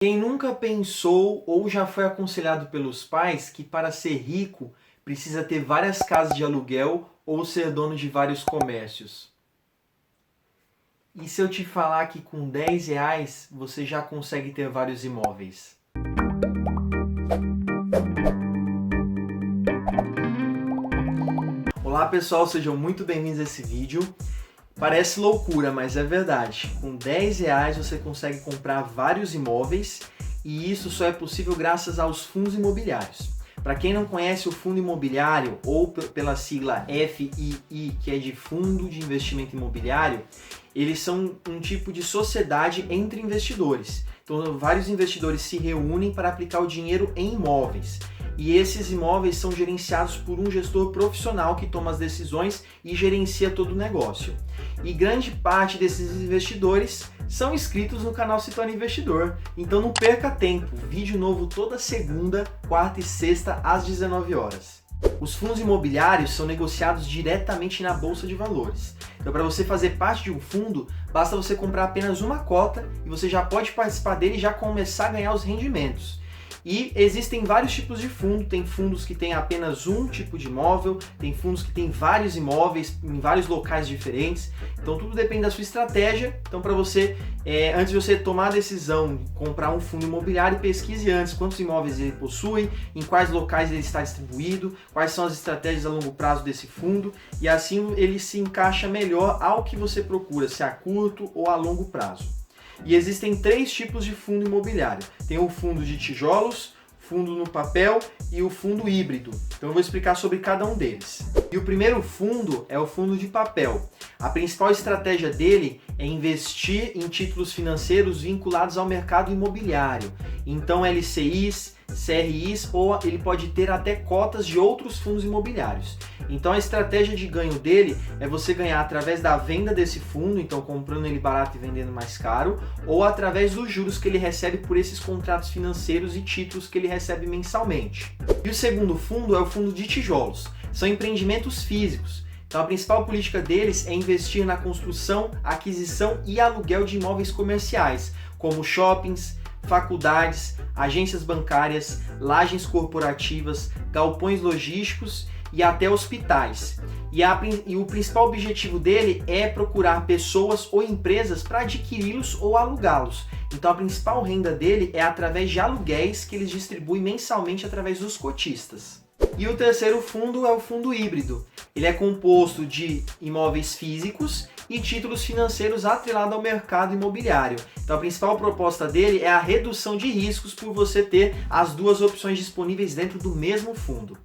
Quem nunca pensou ou já foi aconselhado pelos pais que para ser rico precisa ter várias casas de aluguel ou ser dono de vários comércios? E se eu te falar que com R$ 10 você já consegue ter vários imóveis? Olá pessoal, sejam muito bem-vindos a esse vídeo. Parece loucura, mas é verdade. Com R$ 10 você consegue comprar vários imóveis e isso só é possível graças aos fundos imobiliários. Para quem não conhece o fundo imobiliário, ou pela sigla FII, que é de Fundo de Investimento Imobiliário, eles são um tipo de sociedade entre investidores. Então, vários investidores se reúnem para aplicar o dinheiro em imóveis. E esses imóveis são gerenciados por um gestor profissional que toma as decisões e gerencia todo o negócio. E grande parte desses investidores são inscritos no canal Se Torne Investidor. Então não perca tempo, vídeo novo toda segunda, quarta e sexta às 19 horas. Os fundos imobiliários são negociados diretamente na Bolsa de Valores. Então, para você fazer parte de um fundo, basta você comprar apenas uma cota e você já pode participar dele e já começar a ganhar os rendimentos. E existem vários tipos de fundo, tem fundos que têm apenas um tipo de imóvel, tem fundos que têm vários imóveis em vários locais diferentes, então tudo depende da sua estratégia. Então para você, antes de você tomar a decisão de comprar um fundo imobiliário, pesquise antes quantos imóveis ele possui, em quais locais ele está distribuído, quais são as estratégias a longo prazo desse fundo, e assim ele se encaixa melhor ao que você procura, se a curto ou a longo prazo. E existem três tipos de fundo imobiliário. Tem o fundo de tijolos, fundo no papel e o fundo híbrido. Então eu vou explicar sobre cada um deles. E o primeiro fundo é o fundo de papel. A principal estratégia dele é investir em títulos financeiros vinculados ao mercado imobiliário. Então LCIs, CRIs, ou ele pode ter até cotas de outros fundos imobiliários. Então a estratégia de ganho dele é você ganhar através da venda desse fundo, então comprando ele barato e vendendo mais caro, ou através dos juros que ele recebe por esses contratos financeiros e títulos que ele recebe mensalmente. E o segundo fundo é o fundo de tijolos. São empreendimentos físicos. Então a principal política deles é investir na construção, aquisição e aluguel de imóveis comerciais, como shoppings, faculdades, agências bancárias, lajes corporativas, galpões logísticos e até hospitais. E o principal objetivo dele é procurar pessoas ou empresas para adquiri-los ou alugá-los. Então a principal renda dele é através de aluguéis que eles distribuem mensalmente através dos cotistas. E o terceiro fundo é o fundo híbrido. Ele é composto de imóveis físicos e títulos financeiros atrelados ao mercado imobiliário. Então a principal proposta dele é a redução de riscos por você ter as duas opções disponíveis dentro do mesmo fundo.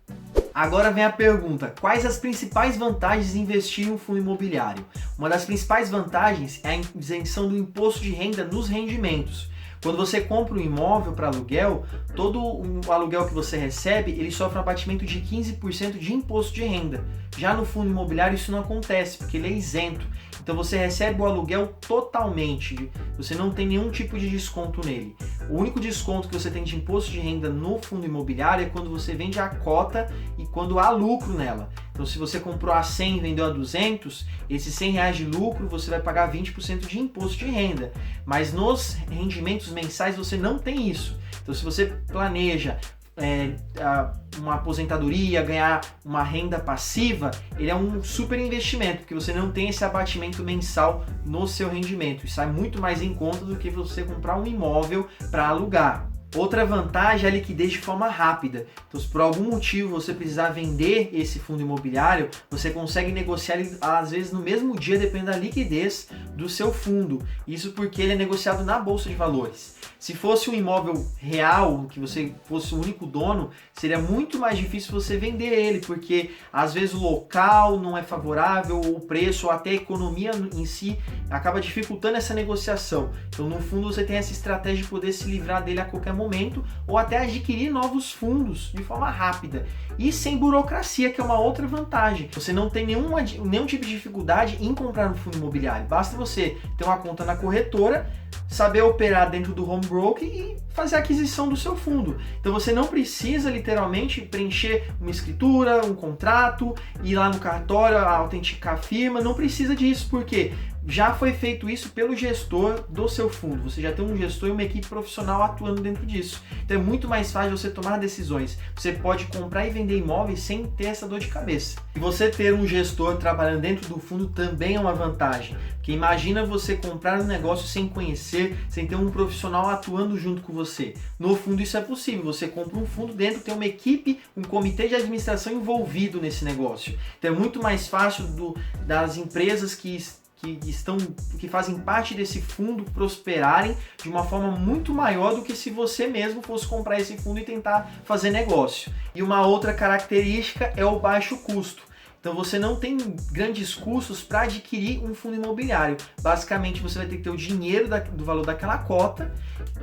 Agora vem a pergunta, quais as principais vantagens de investir em um fundo imobiliário? Uma das principais vantagens é a isenção do imposto de renda nos rendimentos. Quando você compra um imóvel para aluguel, todo o aluguel que você recebe, ele sofre um abatimento de 15% de imposto de renda. Já no fundo imobiliário isso não acontece, porque ele é isento. Então você recebe o aluguel totalmente, você não tem nenhum tipo de desconto nele. O único desconto que você tem de imposto de renda no fundo imobiliário é quando você vende a cota e quando há lucro nela. Então se você comprou a 100 e vendeu a 200, esses R$100 de lucro você vai pagar 20% de imposto de renda. Mas nos rendimentos mensais você não tem isso. Então se você planeja uma aposentadoria, ganhar uma renda passiva, ele é um super investimento, porque você não tem esse abatimento mensal no seu rendimento. Isso sai muito mais em conta do que você comprar um imóvel para alugar. Outra vantagem é a liquidez de forma rápida. Então, se por algum motivo você precisar vender esse fundo imobiliário, você consegue negociar ele às vezes no mesmo dia, dependendo da liquidez do seu fundo. Isso porque ele é negociado na Bolsa de Valores. Se fosse um imóvel real, que você fosse o único dono, seria muito mais difícil você vender ele, porque às vezes o local não é favorável, ou o preço, ou até a economia em si acaba dificultando essa negociação. Então no fundo você tem essa estratégia de poder se livrar dele a qualquer momento, ou até adquirir novos fundos de forma rápida. E sem burocracia, que é uma outra vantagem. Você não tem nenhum tipo de dificuldade em comprar um fundo imobiliário. Basta você ter uma conta na corretora, saber operar dentro do home broker e fazer a aquisição do seu fundo. Então você não precisa literalmente preencher uma escritura, um contrato, ir lá no cartório, autenticar a firma, não precisa disso, porque já foi feito isso pelo gestor do seu fundo. Você já tem um gestor e uma equipe profissional atuando dentro disso. Então é muito mais fácil você tomar decisões. Você pode comprar e vender imóveis sem ter essa dor de cabeça. E você ter um gestor trabalhando dentro do fundo também é uma vantagem. Porque imagina você comprar um negócio sem conhecer, sem ter um profissional atuando junto com você. No fundo isso é possível. Você compra um fundo dentro, tem uma equipe, um comitê de administração envolvido nesse negócio. Então é muito mais fácil das empresas que fazem parte desse fundo prosperarem de uma forma muito maior do que se você mesmo fosse comprar esse fundo e tentar fazer negócio. E uma outra característica é o baixo custo. Então você não tem grandes custos para adquirir um fundo imobiliário. Basicamente você vai ter que ter o dinheiro do valor daquela cota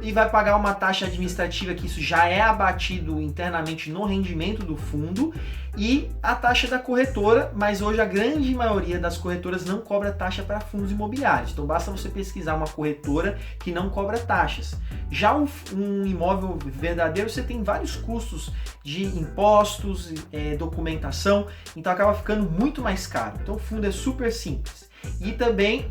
e vai pagar uma taxa administrativa, que isso já é abatido internamente no rendimento do fundo, e a taxa da corretora, mas hoje a grande maioria das corretoras não cobra taxa para fundos imobiliários. Então basta você pesquisar uma corretora que não cobra taxas. Já um imóvel verdadeiro, você tem vários custos de impostos, documentação, então acaba ficando muito mais caro. Então o fundo é super simples. E também,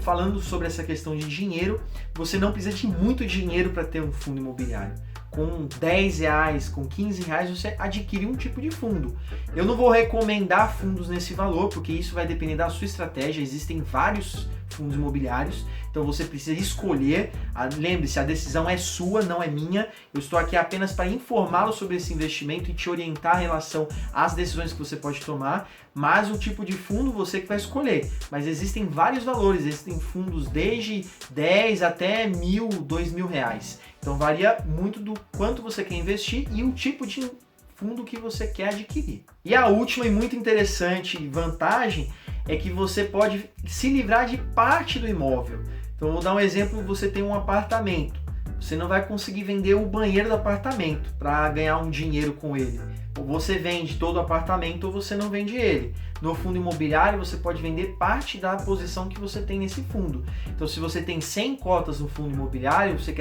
falando sobre essa questão de dinheiro, você não precisa de muito dinheiro para ter um fundo imobiliário. Com R$10, com R$15, você adquire um tipo de fundo. Eu não vou recomendar fundos nesse valor, porque isso vai depender da sua estratégia. Existem vários fundos imobiliários, então você precisa escolher. Lembre-se, a decisão é sua, não é minha. Eu estou aqui apenas para informá-lo sobre esse investimento e te orientar em relação às decisões que você pode tomar, mas o tipo de fundo você que vai escolher. Mas existem vários valores, existem fundos desde 10 até R$1.000, R$2.000. Então varia muito do quanto você quer investir e o tipo de fundo que você quer adquirir. E a última e muito interessante vantagem é que você pode se livrar de parte do imóvel. Então vou dar um exemplo: você tem um apartamento, você não vai conseguir vender o banheiro do apartamento para ganhar um dinheiro com ele. Ou você vende todo o apartamento ou você não vende ele. No fundo imobiliário você pode vender parte da posição que você tem nesse fundo. Então se você tem 100 cotas no fundo imobiliário, você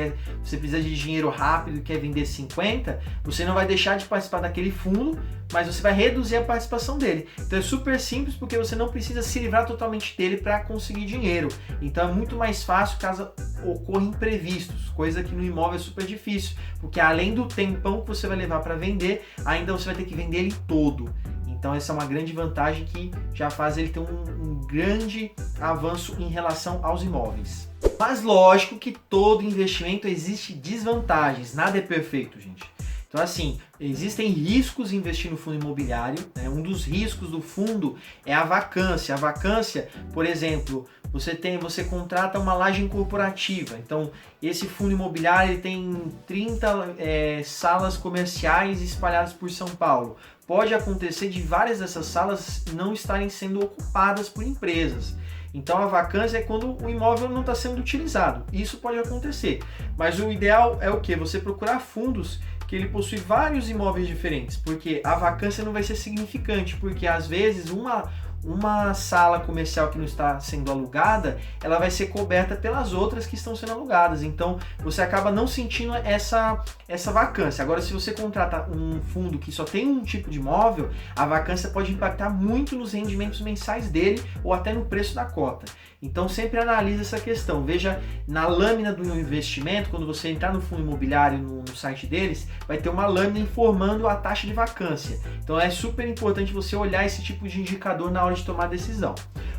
precisa de dinheiro rápido e quer vender 50, você não vai deixar de participar daquele fundo, mas você vai reduzir a participação dele. Então é super simples, porque você não precisa se livrar totalmente dele para conseguir dinheiro. Então é muito mais fácil caso ocorram imprevistos, coisa que no imóvel é super difícil, porque além do tempão que você vai levar para vender, ainda você vai ter que vender ele todo. Então essa é uma grande vantagem que já faz ele ter um grande avanço em relação aos imóveis. Mas lógico que todo investimento existe desvantagens, nada é perfeito, gente. Então assim, existem riscos em investir no fundo imobiliário, né? Um dos riscos do fundo é a vacância. A vacância, por exemplo, você contrata uma laje corporativa. Então esse fundo imobiliário ele tem 30 salas comerciais espalhadas por São Paulo. Pode acontecer de várias dessas salas não estarem sendo ocupadas por empresas. Então a vacância é quando o imóvel não está sendo utilizado. Isso pode acontecer. Mas o ideal é o quê? Você procurar fundos que ele possui vários imóveis diferentes, porque a vacância não vai ser significante, porque às vezes uma sala comercial que não está sendo alugada, ela vai ser coberta pelas outras que estão sendo alugadas. Então você acaba não sentindo essa vacância. Agora, se você contrata um fundo que só tem um tipo de imóvel, a vacância pode impactar muito nos rendimentos mensais dele ou até no preço da cota. Então sempre analise essa questão. Veja na lâmina do investimento, quando você entrar no fundo imobiliário no site deles, vai ter uma lâmina informando a taxa de vacância. Então é super importante você olhar esse tipo de indicador na hora de tomar decisão.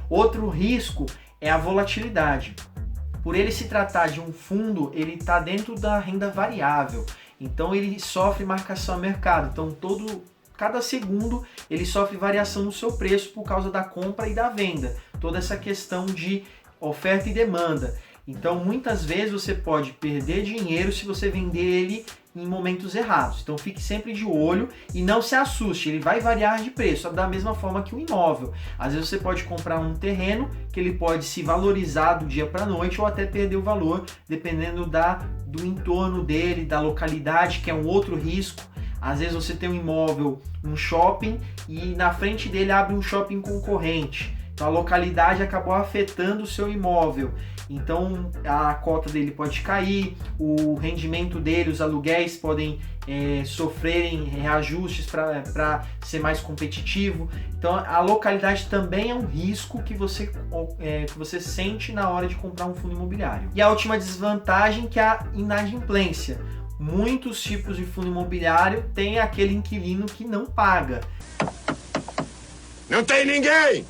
Outro risco é a volatilidade. Por ele se tratar de um fundo, ele está dentro da renda variável. Então ele sofre marcação a mercado. Então cada segundo ele sofre variação no seu preço por causa da compra e da venda. Toda essa questão de oferta e demanda. Então muitas vezes você pode perder dinheiro se você vender ele em momentos errados. Então fique sempre de olho e não se assuste, ele vai variar de preço, da mesma forma que o imóvel. Às vezes você pode comprar um terreno que ele pode se valorizar do dia para a noite ou até perder o valor, dependendo do entorno dele, da localidade, que é um outro risco. Às vezes você tem um imóvel, um shopping, e na frente dele abre um shopping concorrente. Então a localidade acabou afetando o seu imóvel. Então a cota dele pode cair, o rendimento dele, os aluguéis podem sofrerem reajustes para ser mais competitivo. Então a localidade também é um risco que você sente na hora de comprar um fundo imobiliário. E a última desvantagem, que é a inadimplência. Muitos tipos de fundo imobiliário tem aquele inquilino que não paga. Não tem ninguém!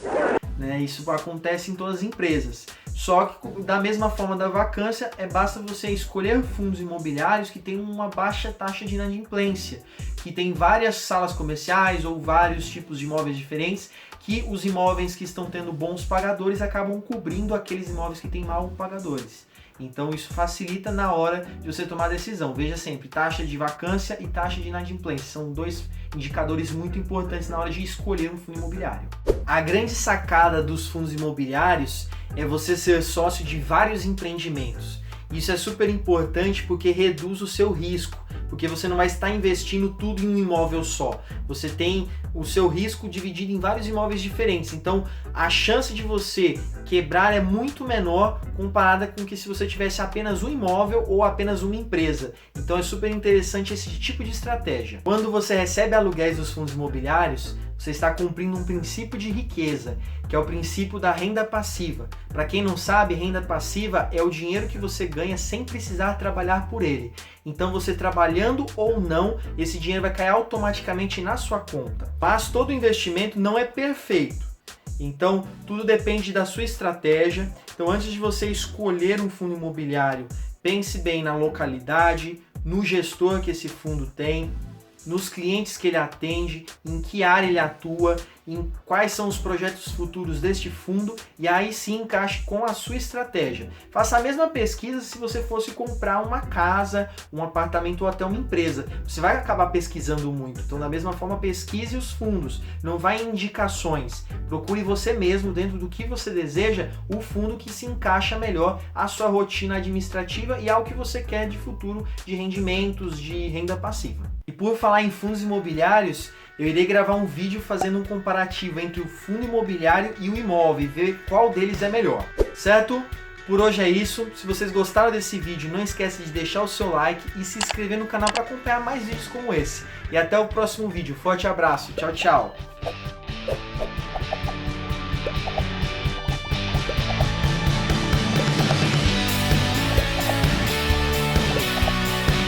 Isso acontece em todas as empresas. Só que da mesma forma da vacância, basta você escolher fundos imobiliários que têm uma baixa taxa de inadimplência, que tem várias salas comerciais ou vários tipos de imóveis diferentes, que os imóveis que estão tendo bons pagadores acabam cobrindo aqueles imóveis que têm maus pagadores. Então isso facilita na hora de você tomar a decisão. Veja sempre, taxa de vacância e taxa de inadimplência são dois indicadores muito importantes na hora de escolher um fundo imobiliário. A grande sacada dos fundos imobiliários é você ser sócio de vários empreendimentos. Isso é super importante porque reduz o seu risco, porque você não vai estar investindo tudo em um imóvel só. Você tem o seu risco dividido em vários imóveis diferentes. Então, a chance de você quebrar é muito menor comparada com que se você tivesse apenas um imóvel ou apenas uma empresa. Então, é super interessante esse tipo de estratégia. Quando você recebe aluguéis dos fundos imobiliários, você está cumprindo um princípio de riqueza, que é o princípio da renda passiva. Para quem não sabe, renda passiva é o dinheiro que você ganha sem precisar trabalhar por ele. Então você trabalhando ou não, esse dinheiro vai cair automaticamente na sua conta. Mas todo investimento não é perfeito. Então tudo depende da sua estratégia. Então antes de você escolher um fundo imobiliário, pense bem na localidade, no gestor que esse fundo tem, nos clientes que ele atende, em que área ele atua, em quais são os projetos futuros deste fundo, e aí sim encaixe com a sua estratégia. Faça a mesma pesquisa se você fosse comprar uma casa, um apartamento ou até uma empresa. Você vai acabar pesquisando muito, então da mesma forma pesquise os fundos, não vá em indicações. Procure você mesmo, dentro do que você deseja, o fundo que se encaixa melhor à sua rotina administrativa e ao que você quer de futuro de rendimentos, de renda passiva. E por falar em fundos imobiliários, eu irei gravar um vídeo fazendo um comparativo entre o fundo imobiliário e o imóvel e ver qual deles é melhor, certo? Por hoje é isso. Se vocês gostaram desse vídeo, não esquece de deixar o seu like e se inscrever no canal para acompanhar mais vídeos como esse. E até o próximo vídeo. Forte abraço. Tchau, tchau.